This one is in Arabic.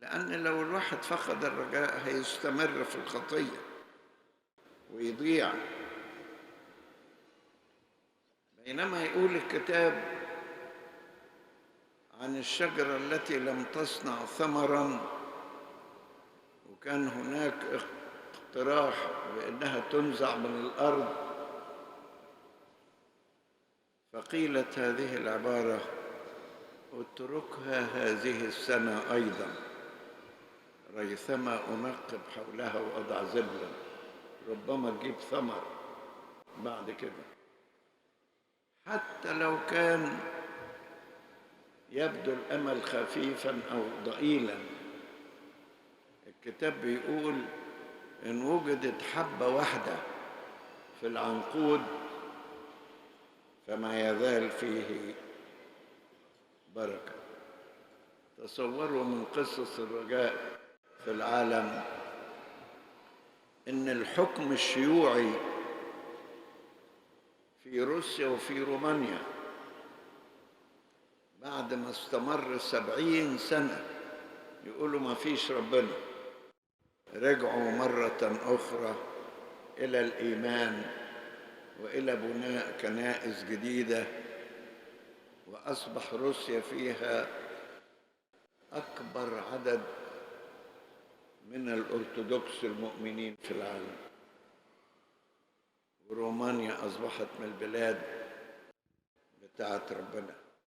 لأن لو الواحد فقد الرجاء هيستمر في الخطية ويضيع. بينما يقول الكتاب عن الشجرة التي لم تصنع ثمرا، وكان هناك اقتراح بأنها تنزع من الأرض، فقيلت هذه العبارة: اتركها هذه السنة أيضا ريثما أنقب حولها وأضع زبلا، ربما تجيب ثمر بعد كده. حتى لو كان يبدو الأمل خفيفا أو ضئيلا، الكتاب بيقول إن وجدت حبة واحدة في العنقود فما يزال فيه بركة. تصوروا من قصص الرجاء في العالم إن الحكم الشيوعي في روسيا وفي رومانيا بعد ما استمر 70 سنة يقولوا ما فيش ربنا، رجعوا مرة أخرى إلى الإيمان وإلى بناء كنائس جديدة، وأصبح روسيا فيها أكبر عدد من الأرثوذكس المؤمنين في العالم، ورومانيا أصبحت من البلاد بتاعت ربنا.